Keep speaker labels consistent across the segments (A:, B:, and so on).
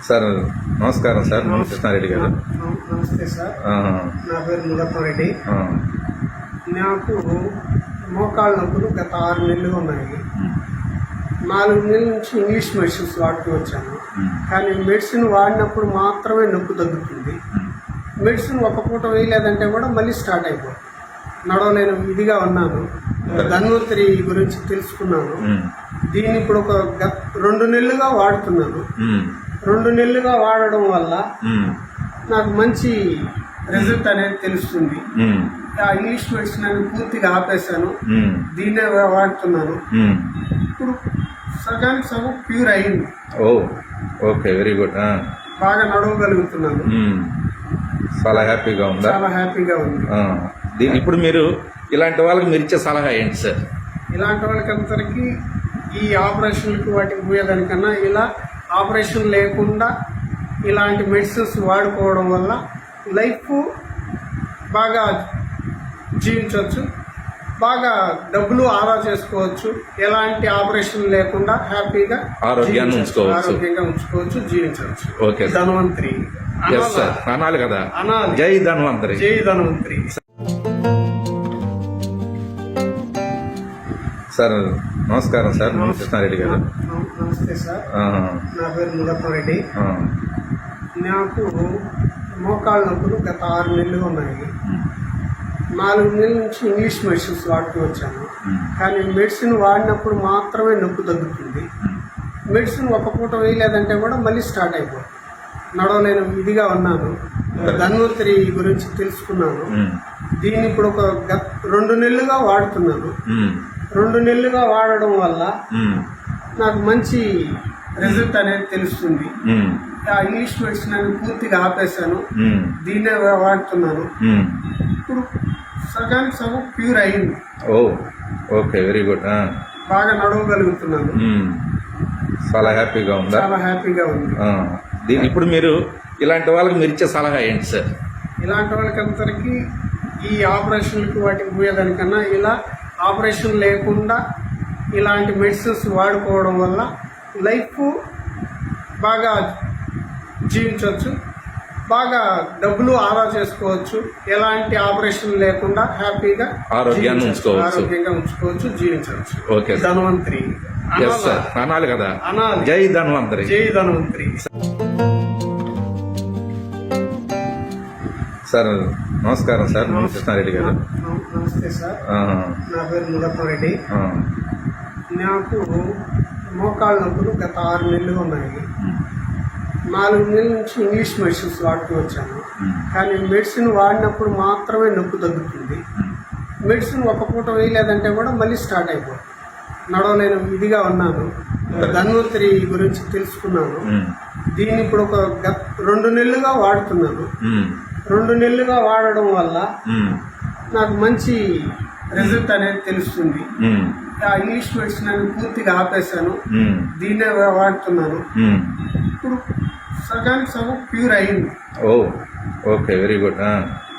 A: Sir నమస్కారం sir Krishna Reddy గారు.
B: నమస్తే సార్. నా పేరు మురప్పరెడ్డి. నాకు మోకాళ్ళ నొప్పులు గత 6 నెలలు ఉన్నాయి. 4 నెలల నుంచి ఇంగ్లీష్ మెడిసిన్స్ వాడుతూ వచ్చాను. కానీ మెడిసిన్ వాడినప్పుడు మాత్రమే నొప్పి తగ్గుతుంది. మెడిసిన్ ఒక పూట వేయలేదంటే కూడా మళ్ళీ స్టార్ట్ అయిపోతుంది. నడవలేను ఇదిగా ఉన్నాను. ధన్వంతరి గురించి తెలుసుకున్నాను. దీన్ని ఇప్పుడు ఒక 2 నెలలుగా వాడుతున్నాను. 2 నెలలుగా వాడడం వల్ల నాకు మంచి రిజల్ట్ అనేది తెలుస్తుంది. ఆ ఇంగ్లీష్ మెడిసిన్ అనేది పూర్తిగా ఆపేశాను. దీన్నే వాడుతున్నాను. ఇప్పుడు సగానికి సగం క్యూర్ అయింది.
A: Okay, very good.
B: బాగా నడవగలుగుతున్నాను.
A: చాలా హ్యాపీగా ఉందా?
B: చాలా హ్యాపీగా ఉంది.
A: ఇప్పుడు మీరు ఇలాంటి వాళ్ళకి మీరు ఇచ్చే సలహా ఏంటి సార్?
B: ఇలాంటి వాళ్ళకి అందరికీ ఈ ఆపరేషన్లకు వాటికి పోయేదానికన్నా ఇలా ఆపరేషన్ లేకుండా ఇలాంటి మెడిసిన్స్ వాడుకోవడం వల్ల లైఫ్ బాగా జీవించవచ్చు, బాగా డబ్బులు ఆదా చేసుకోవచ్చు, ఎలాంటి ఆపరేషన్ లేకుండా హ్యాపీగా
A: ఆరోగ్యంగా
B: ఉంచుకోవచ్చు, జీవించవచ్చు.
A: ఓకే,
B: ధన్వంతరి
A: అనాలి కదా.
B: అనాలి.
A: జై ధన్వంతరి.
B: జై ధన్వంతరి.
A: సార్ నమస్కారం సార్ కృష్ణారెడ్డి గారు.
B: నమస్తే సార్. నా పేరు మురప్పరెడ్డి. నాకు మోకాళ్ళ నొప్పులు గత 6 నెలలు ఉన్నాయి. 4 నెలల నుంచి ఇంగ్లీష్ మెడిసిన్స్ వాడుతూ వచ్చాను. కానీ మెడిసిన్ వాడినప్పుడు మాత్రమే నొప్పి తగ్గుతుంది. మెడిసిన్ ఒక పూట వేయలేదంటే కూడా మళ్ళీ స్టార్ట్ అయిపోతుంది. నడవలేను ఇదిగా ఉన్నాను. ధన్వంతరి గురించి తెలుసుకున్నాను. దీన్ని ఇప్పుడు ఒక 2 నెలలుగా వాడుతున్నాను. 2 నెలలుగా వాడడం వల్ల నాకు మంచి రిజల్ట్ అనేది తెలుస్తుంది. ఆ ఇంగ్లీష్ మెడిసిన్ అనేది పూర్తిగా ఆపేశాను. దీన్నే వాడుతున్నాను. ఇప్పుడు సగానికి సగం క్యూర్ అయింది.
A: Okay, very good.
B: బాగా నడవగలుగుతున్నాను.
A: చాలా హ్యాపీగా ఉందా?
B: చాలా హ్యాపీగా ఉంది.
A: ఇప్పుడు మీరు ఇలాంటి వాళ్ళకి మీరు ఇచ్చే సలహా ఏంటి సార్?
B: ఇలాంటి వాళ్ళకి అందరికీ ఈ ఆపరేషన్లకు వాటికి పోయేదానికన్నా ఇలా ఆపరేషన్ లేకుండా ఇలాంటి మెడిసిన్స్ వాడుకోవడం వల్ల లైఫ్ బాగా జీవించవచ్చు, బాగా డబ్బులు ఆదా చేసుకోవచ్చు, ఎలాంటి ఆపరేషన్ లేకుండా హ్యాపీగా
A: ఆరోగ్యంగా
B: ఉంచుకోవచ్చు, జీవించవచ్చు.
A: ఓకే,
B: ధన్వంతరి.
A: అనాలి కదా.
B: అనాలి.
A: జై ధన్వంతరి.
B: జై ధన్వంతరి.
A: సార్ నమస్కారం సార్ కృష్ణారెడ్డి గారు.
B: నమస్తే సార్. నా పేరు మురప్పరెడ్డి. నాకు మోకాళ్ళ నొప్పులు గత 6 నెలలు ఉన్నాయి. 4 నెలల నుంచి ఇంగ్లీష్ మెడిసిన్స్ వాడుతూ వచ్చాను. కానీ మెడిసిన్ వాడినప్పుడు మాత్రమే నొప్పి తగ్గుతుంది. మెడిసిన్ ఒక పూట వేయలేదంటే కూడా మళ్ళీ స్టార్ట్ అయిపోతుంది. నడవలేను ఇదిగా ఉన్నాను. ధన్వంతరి గురించి తెలుసుకున్నాను. దీన్ని ఇప్పుడు ఒక 2 నెలలుగా వాడుతున్నాను. 2 నెలలుగా వాడడం వల్ల నాకు మంచి రిజల్ట్ అనేది తెలుస్తుంది. ఆ ఇంగ్లీష్ మెడిసిన్ అనేది పూర్తిగా ఆపేశాను. దీన్నే వాడుతున్నాను. ఇప్పుడు సగానికి సగం క్యూర్ అయింది.
A: Okay, very good.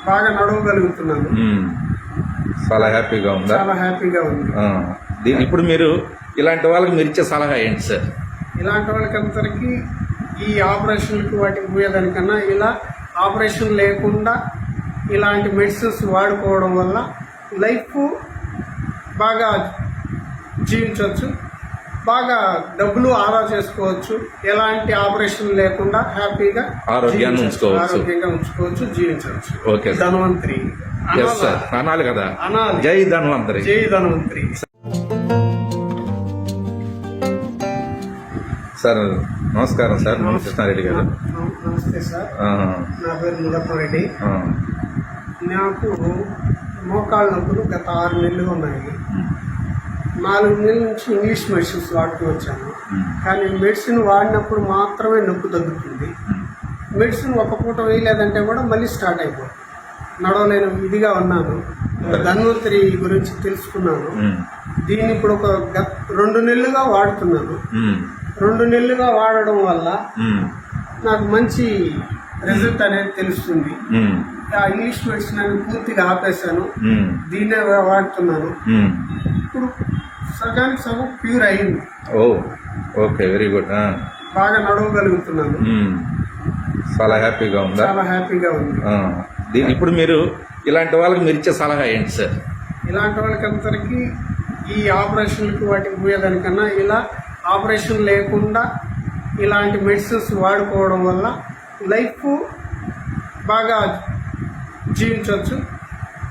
B: బాగా నడవగలుగుతున్నాను.
A: చాలా హ్యాపీగా ఉందా?
B: చాలా హ్యాపీగా ఉంది.
A: ఇప్పుడు మీరు ఇలాంటి వాళ్ళకి మీరు ఇచ్చే సలహా ఏంటి సార్?
B: ఇలాంటి వాళ్ళకి అందరికీ ఈ ఆపరేషన్లకు వాటికి పోయేదానికన్నా ఇలా ఆపరేషన్ లేకుండా ఇలాంటి మెడిసిన్స్ వాడుకోవడం వల్ల లైఫ్ బాగా జీవించవచ్చు, బాగా డబ్బులు ఆదా చేసుకోవచ్చు, ఎలాంటి ఆపరేషన్ లేకుండా హ్యాపీగా
A: ఆరోగ్యంగా
B: ఉంచుకోవచ్చు, జీవించవచ్చు.
A: ఓకే,
B: ధన్వంతరి.
A: అనాలి కదా.
B: అనాలి.
A: జై ధన్వంతరి.
B: జై ధన్వంతరి.
A: సార్ నమస్కారం సార్ కృష్ణారెడ్డి గారు.
B: నమస్తే సార్. నా పేరు మురప్పరెడ్డి. నాకు మోకాళ్ళ నొప్పులు గత 6 నెలలు ఉన్నాయి. 4 నెలల నుంచి ఇంగ్లీష్ మెడిసిన్స్ వాడుతూ వచ్చాను. కానీ మెడిసిన్ వాడినప్పుడు మాత్రమే నొప్పి తగ్గుతుంది. మెడిసిన్ ఒక పూట వేయలేదంటే కూడా మళ్ళీ స్టార్ట్ అయిపోతుంది. నడవలేను ఇదిగా ఉన్నాను. ధన్వంతరి గురించి తెలుసుకున్నాను. దీన్ని ఇప్పుడు ఒక 2 నెలలుగా వాడుతున్నాను. 2 నెలలుగా వాడడం వల్ల నాకు మంచి రిజల్ట్ అనేది తెలుస్తుంది. ఆ ఇంగ్లీష్ మెడిసిన్ అనేది పూర్తిగా ఆపేశాను. దీన్నే వాడుతున్నాను. ఇప్పుడు సగానికి సగం క్యూర్ అయింది.
A: Okay, very good.
B: బాగా నడవగలుగుతున్నాను.
A: చాలా హ్యాపీగా ఉందా?
B: చాలా హ్యాపీగా ఉంది.
A: ఇప్పుడు మీరు ఇలాంటి వాళ్ళకి మీరు ఇచ్చే సలహా ఏంటి సార్?
B: ఇలాంటి వాళ్ళకందరికీ ఈ ఆపరేషన్కి వాటికి పోయేదానికన్నా ఇలా ఆపరేషన్ లేకుండా ఇలాంటి మెడిసిన్స్ వాడుకోవడం వల్ల లైఫ్ బాగా జీవించవచ్చు,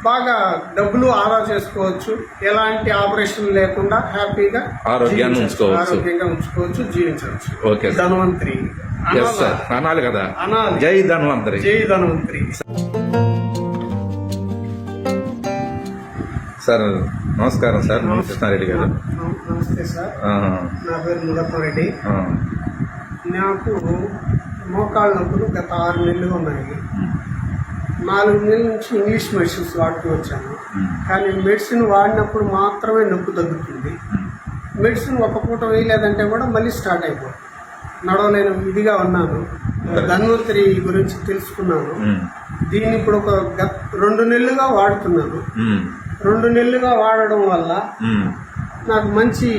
B: బాగా డబ్బులు ఆదా చేసుకోవచ్చు, ఎలాంటి ఆపరేషన్ లేకుండా హ్యాపీగా
A: ఆరోగ్యాన్ని ఉంచుకోవచ్చు,
B: ఆరోగ్యంగా ఉంచుకోవచ్చు, జీవించవచ్చు.
A: ఓకే.
B: ధన్వంతరి
A: సార్ అనాలి కదా,
B: అనాలి.
A: జై ధన్వంతరి.
B: జై ధన్వంతరి.
A: సార్ నమస్కారం సార్, కృష్ణారెడ్డి గారు.
B: నమస్తే సార్, నా పేరు మురప్పరెడ్డి. నాకు మోకాళ్ళ నొప్పులు గత 6 నెలలు ఉన్నాయి. 4 నెలల నుంచి ఇంగ్లీష్ మెడిసిన్స్ వాడుతూ వచ్చాను. కానీ మెడిసిన్ వాడినప్పుడు మాత్రమే నొప్పి తగ్గుతుంది. మెడిసిన్ ఒక పూట వేయలేదంటే కూడా మళ్ళీ స్టార్ట్ అయిపోతుంది. నడవలేను ఇదిగా ఉన్నాను. ధన్వంతరి గురించి తెలుసుకున్నాను. దీన్ని ఇప్పుడు ఒక 2 నెలలుగా వాడుతున్నాను. 2 నెలలుగా వాడడం వల్ల నాకు మంచి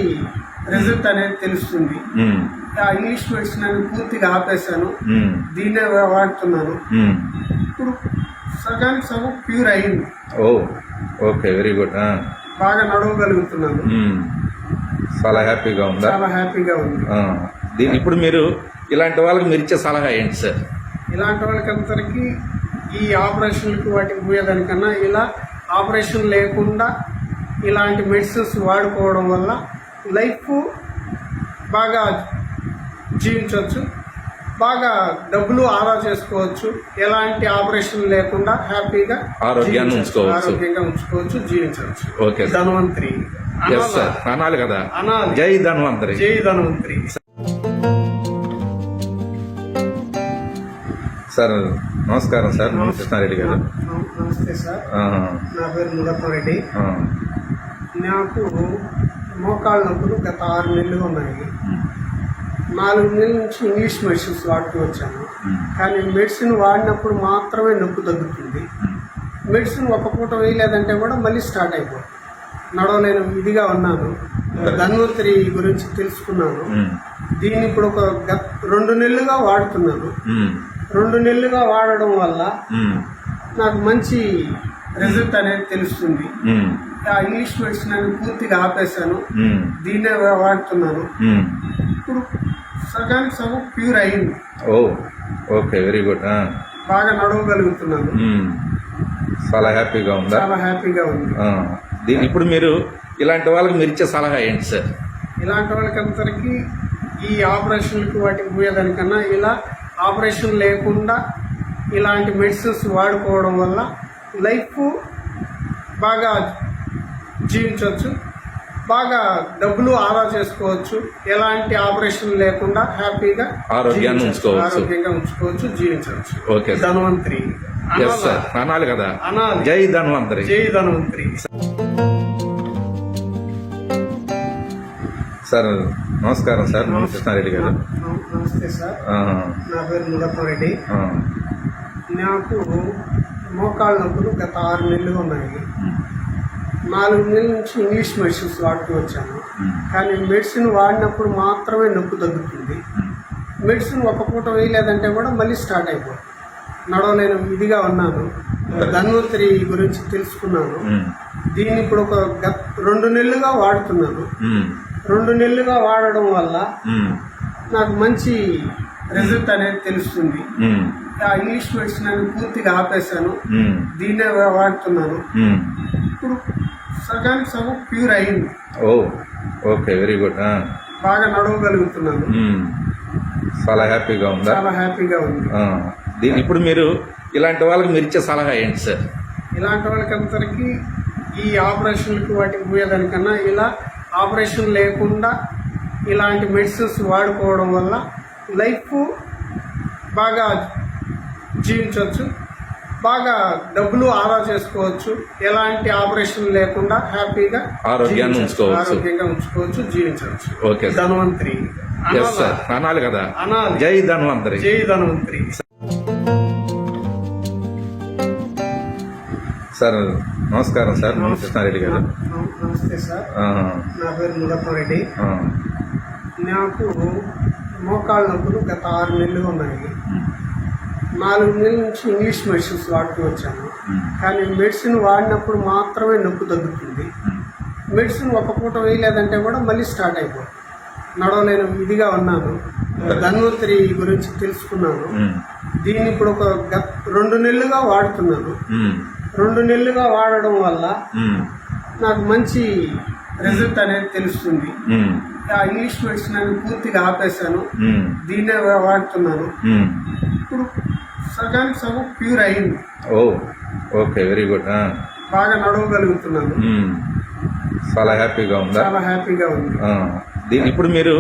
B: రిజల్ట్ అనేది తెలుస్తుంది. ఆ ఇంగ్లీష్ మెడిసిన్ అనేది పూర్తిగా ఆపేశాను. దీన్నే వాడుతున్నాను. ఇప్పుడు సగానికి సగం ప్యూర్ అయింది.
A: Okay, very good.
B: బాగా నడవగలుగుతున్నాను.
A: చాలా హ్యాపీగా ఉందా?
B: చాలా హ్యాపీగా ఉంది.
A: ఇప్పుడు మీరు ఇలాంటి వాళ్ళకి మీరు ఇచ్చే సలహా ఏంటి సార్?
B: ఇలాంటి వాళ్ళకందరికీ ఈ ఆపరేషన్కి వాటికి పోయేదానికన్నా ఇలా ఆపరేషన్ లేకుండా ఇలాంటి మెడిసిన్స్ వాడుకోవడం వల్ల లైఫ్ బాగా జీవించవచ్చు, బాగా డబ్బులు ఆదా చేసుకోవచ్చు, ఎలాంటి ఆపరేషన్ లేకుండా హ్యాపీగా
A: ఆరోగ్యాన్ని ఉంచుకోవచ్చు,
B: ఆరోగ్యంగా ఉంచుకోవచ్చు, జీవించవచ్చు.
A: ఓకే.
B: ధన్వంతరి
A: అనాలి కదా,
B: అనాలి.
A: జై ధన్వంతరి.
B: జై ధన్వంతరి.
A: సార్ నమస్కారం సార్, కృష్ణారెడ్డి గారు.
B: నమస్తే సార్, నా పేరు మురప్పరెడ్డి. నాకు మోకాళ్ళ నొప్పులు గత 6 నెలలు ఉన్నాయి. 4 నెలల నుంచి ఇంగ్లీష్ మెడిసిన్స్ వాడుతూ వచ్చాను. కానీ మెడిసిన్ వాడినప్పుడు మాత్రమే నొప్పి తగ్గుతుంది. మెడిసిన్ ఒక పూట వేయలేదంటే కూడా మళ్ళీ స్టార్ట్ అయిపోతుంది. నడవలేను ఇదిగా ఉన్నాను. ధన్వంతరి గురించి తెలుసుకున్నాను. దీన్ని ఇప్పుడు ఒక 2 నెలలుగా వాడుతున్నాను. 2 నెలలుగా వాడడం వల్ల నాకు మంచి రిజల్ట్ అనేది తెలుస్తుంది. ఆ ఇంగ్లీష్ మెడిసిన్ అనేది పూర్తిగా ఆపేశాను. దీన్నే వాడుతున్నాను. ఇప్పుడు సగానికి సగం ప్యూర్ అయింది.
A: Okay, very good.
B: బాగా నడవగలుగుతున్నాను.
A: చాలా హ్యాపీగా ఉందా?
B: చాలా హ్యాపీగా ఉంది.
A: ఇప్పుడు మీరు ఇలాంటి వాళ్ళకి మీరు ఇచ్చే సలహా ఏంటి సార్?
B: ఇలాంటి వాళ్ళకందరికీ ఈ ఆపరేషన్కి వాటికి పోయేదానికన్నా ఇలా ఆపరేషన్ లేకుండా ఇలాంటి మెడిసిన్స్ వాడుకోవడం వల్ల లైఫ్ బాగా జీవించవచ్చు, బాగా డబ్బులు ఆదా చేసుకోవచ్చు, ఎలాంటి ఆపరేషన్ లేకుండా హ్యాపీగా
A: ఆరోగ్యాన్ని ఉంచుకోవచ్చు,
B: ఆరోగ్యంగా ఉంచుకోవచ్చు, జీవించవచ్చు.
A: ఓకే.
B: ధన్వంతరి
A: అనాలి కదా,
B: అనాలి.
A: జై ధన్వంతరి.
B: జై ధన్వంతరి.
A: సార్ నమస్కారం సార్, కృష్ణారెడ్డి గారు.
B: నమస్తే సార్, నా పేరు మురప్పరెడ్డి. నాకు మోకాళ్ళ నొప్పులు గత 6 నెలలు ఉన్నాయి. 4 నెలల నుంచి ఇంగ్లీష్ మెడిసిన్స్ వాడుతూ వచ్చాను. కానీ మెడిసిన్ వాడినప్పుడు మాత్రమే నొప్పి తగ్గుతుంది. మెడిసిన్ ఒక పూట వేయలేదంటే కూడా మళ్ళీ స్టార్ట్ అయిపోతుంది. నడవలేను ఇదిగా ఉన్నాను. ధన్వంతరి గురించి తెలుసుకున్నాను. దీన్ని ఇప్పుడు ఒక 2 నెలలుగా వాడుతున్నాను. 2 నెలలుగా వాడడం వల్ల నాకు మంచి రిజల్ట్ అనేది తెలుస్తుంది. ఆ ఇంగ్లీష్ మెడిసిన్ అనేది పూర్తిగా ఆపేశాను. దీన్నే వాడుతున్నాను. ఇప్పుడు సగానికి సగం ప్యూర్ అయింది.
A: Okay, very good.
B: బాగా నడవగలుగుతున్నాను.
A: చాలా హ్యాపీగా ఉందా?
B: చాలా హ్యాపీగా ఉంది.
A: ఇప్పుడు మీరు ఇలాంటి వాళ్ళకి మీరు ఇచ్చే సలహా ఏంటి సార్?
B: ఇలాంటి వాళ్ళకందరికీ ఈ ఆపరేషన్కి వాటికి పోయేదానికన్నా ఇలా ఆపరేషన్ లేకుండా ఇలాంటి మెడిసిన్స్ వాడుకోవడం వల్ల లైఫ్ బాగా జీవించవచ్చు, బాగా డబ్బులు ఆదా చేసుకోవచ్చు, ఎలాంటి ఆపరేషన్ లేకుండా హ్యాపీగా
A: ఆరోగ్యాన్ని ఉంచుకోవచ్చు,
B: ఆరోగ్యంగా ఉంచుకోవచ్చు, జీవించవచ్చు.
A: ఓకే.
B: ధన్వంతరి
A: అనాలి కదా,
B: అనాలి.
A: జై ధన్వంతరి.
B: జై ధన్వంతరి.
A: సార్ నమస్కారం సార్, కృష్ణారెడ్డి గారు.
B: నమస్తే సార్, నా పేరు మురప్పరెడ్డి. నాకు మోకాళ్ళ నొప్పులు గత 6 నెలలు ఉన్నాయి. 4 నెలల నుంచి ఇంగ్లీష్ మెడిసిన్స్ వాడుతూ వచ్చాను. కానీ మెడిసిన్ వాడినప్పుడు మాత్రమే నొప్పి తగ్గుతుంది. మెడిసిన్ ఒక పూట వేయలేదంటే కూడా మళ్ళీ స్టార్ట్ అయిపోతుంది. నడవలేను ఇదిగా ఉన్నాను. ధన్వంతరి గురించి తెలుసుకున్నాను. దీన్ని ఇప్పుడు ఒక 2 నెలలుగా వాడుతున్నాను. 2 నెలలుగా వాడడం వల్ల నాకు మంచి రిజల్ట్ అనేది తెలుస్తుంది. ఆ ఇంగ్లీష్ మెడిసిన్ అని పూర్తిగా ఆపేశాను. దీన్నే వాడుతున్నాను. ఇప్పుడు సగానికి సగం ప్యూర్ అయింది.
A: Okay, very good.
B: బాగా నడవగలుగుతున్నాను.
A: చాలా హ్యాపీగా ఉందా?
B: చాలా హ్యాపీగా ఉంది.
A: ఇప్పుడు మీరు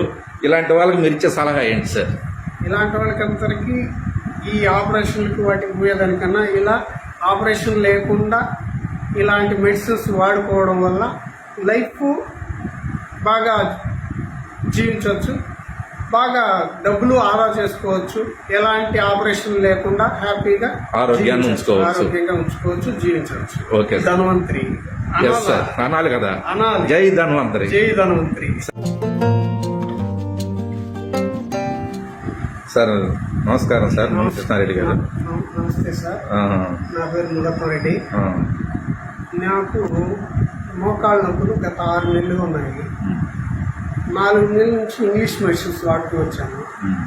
A: ఇలాంటి వాళ్ళకి మీరు ఇచ్చే సలహా ఏంటి సార్?
B: ఇలాంటి వాళ్ళకి అందరికీ ఈ ఆపరేషన్లకు వాటికి పోయేదానికన్నా ఇలా ఆపరేషన్ లేకుండా ఇలాంటి మెడిసిన్స్ వాడుకోవడం వల్ల లైఫ్ బాగా జీవించవచ్చు, బాగా డబ్బులు ఆదా చేసుకోవచ్చు, ఎలాంటి ఆపరేషన్ లేకుండా హ్యాపీగా
A: ఆరోగ్యంగా
B: ఉంచుకోవచ్చు, జీవించవచ్చు.
A: ఓకే,
B: ధన్వంతరి
A: అనాలి కదా.
B: అనాలి.
A: జై ధన్వంతరి.
B: జై ధన్వంతరి.
A: సార్ నమస్కారం సార్. కృష్ణారెడ్డి గారు.
B: నమస్తే సార్. నా పేరు మురప్పరెడ్డి. నాకు మోకాళ్ళ నొప్పులు గత 6 నెలలు ఉన్నాయి. 4 నెలల నుంచి ఇంగ్లీష్ మెడిసిన్స్ వాడుతూ వచ్చాను.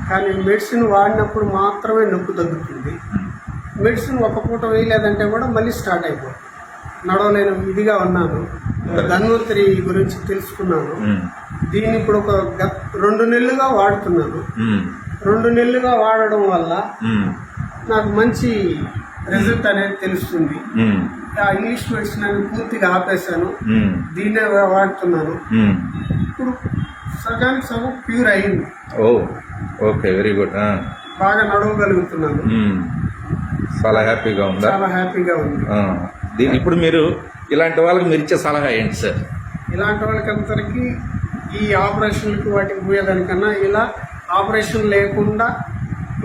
B: కానీ మెడిసిన్ వాడినప్పుడు మాత్రమే నొప్పి తగ్గుతుంది. మెడిసిన్ ఒక పూట వేయలేదంటే కూడా మళ్ళీ స్టార్ట్ అయిపోతుంది. నడవలేను ఇదిగా ఉన్నాను. ధన్వంతరి గురించి తెలుసుకున్నాను. దీన్ని ఇప్పుడు ఒక 2 నెలలుగా వాడుతున్నాను. 2 నెలలుగా వాడడం వల్ల నాకు మంచి రిజల్ట్ అనేది తెలుస్తుంది. ఆ ఇంగ్లీష్ మెడిసిన్ అని పూర్తిగా ఆపేశాను. దీన్నే వాడుతున్నాను. ఇప్పుడు సగానికి సగం ప్యూర్ అయింది.
A: Okay, very good.
B: బాగా నడవగలుగుతున్నాను.
A: చాలా హ్యాపీగా ఉందా?
B: చాలా హ్యాపీగా ఉంది.
A: ఇప్పుడు మీరు ఇలాంటి వాళ్ళకి మీరు ఇచ్చే సలహా ఏంటి సార్?
B: ఇలాంటి వాళ్ళకి అందరికీ ఈ ఆపరేషన్లకు వాటికి పోయేదానికన్నా ఇలా ఆపరేషన్ లేకుండా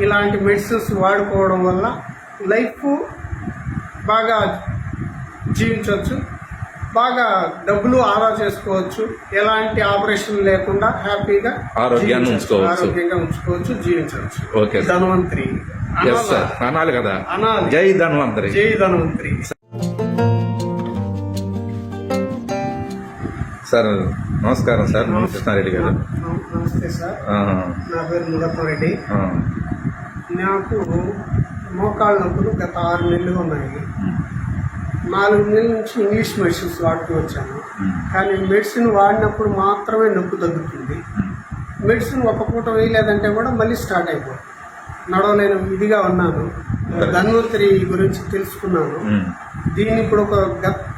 B: ఇలాంటి మెడిసిన్స్ వాడుకోవడం వల్ల లైఫ్ బాగా జీవించవచ్చు, బాగా డబ్బులు ఆదా చేసుకోవచ్చు, ఎలాంటి ఆపరేషన్ లేకుండా హ్యాపీగా
A: ఆరోగ్యంగా
B: ఉంచుకోవచ్చు, జీవించవచ్చు.
A: ఓకే,
B: ధన్వంతరి.
A: అనాలి కదా.
B: అనాలి.
A: జై ధన్వంతరి.
B: జై ధన్వంతరి.
A: సార్ నమస్కారం సార్. కృష్ణారెడ్డి గారు.
B: నమస్తే సార్. నా పేరు మురప్పరెడ్డి. నాకు మోకాళ్ళ నొప్పులు గత 6 నెలలు ఉన్నాయి. 4 నెలల నుంచి ఇంగ్లీష్ మెడిసిన్స్ వాడుతూ వచ్చాను. కానీ మెడిసిన్ వాడినప్పుడు మాత్రమే నొప్పి తగ్గుతుంది. మెడిసిన్ ఒక పూట వేయలేదంటే కూడా మళ్ళీ స్టార్ట్ అయిపోతుంది. నడవలేను ఇదిగా ఉన్నాను. ధన్వంతరి గురించి తెలుసుకున్నాను. దీన్ని ఇప్పుడు ఒక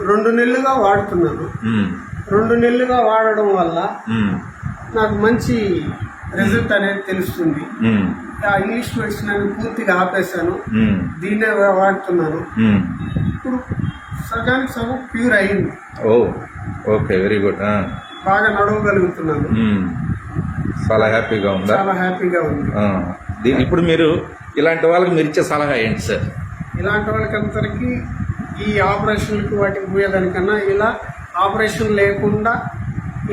B: 2 నెలలుగా వాడుతున్నాను. 2 నెలలుగా వాడడం వల్ల నాకు మంచి రిజల్ట్ అనేది తెలుస్తుంది. ఆ ఇంగ్లీష్ మెడిసిన్ అని పూర్తిగా ఆపేశాను. దీన్నే వాడుతున్నాను. ఇప్పుడు సగానికి సగం ప్యూర్ అయింది.
A: Okay, very good.
B: బాగా నడవగలుగుతున్నాను.
A: చాలా హ్యాపీగా ఉందా?
B: చాలా హ్యాపీగా ఉంది.
A: ఇప్పుడు మీరు ఇలాంటి వాళ్ళకి మీరు ఇచ్చే సలహా ఏంటి సార్?
B: ఇలాంటి వాళ్ళకి అందరికీ ఈ ఆపరేషన్లకు వాటికి పోయేదానికన్నా ఇలా ఆపరేషన్ లేకుండా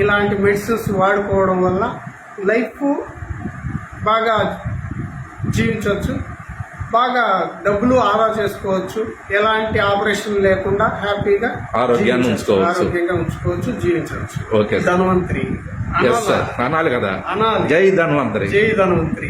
B: ఇలాంటి మెడిసిన్స్ వాడుకోవడం వల్ల లైఫ్ బాగా జీవించవచ్చు, బాగా డబ్బులు ఆదా చేసుకోవచ్చు, ఎలాంటి ఆపరేషన్ లేకుండా హ్యాపీగా
A: ఆరోగ్యంగా
B: ఉంచుకోవచ్చు, జీవించవచ్చు.
A: ఓకే,
B: ధన్వంతరి.
A: అనాలి కదా.
B: అనాలి.
A: జై ధన్వంతరి.
B: జై ధన్వంతరి.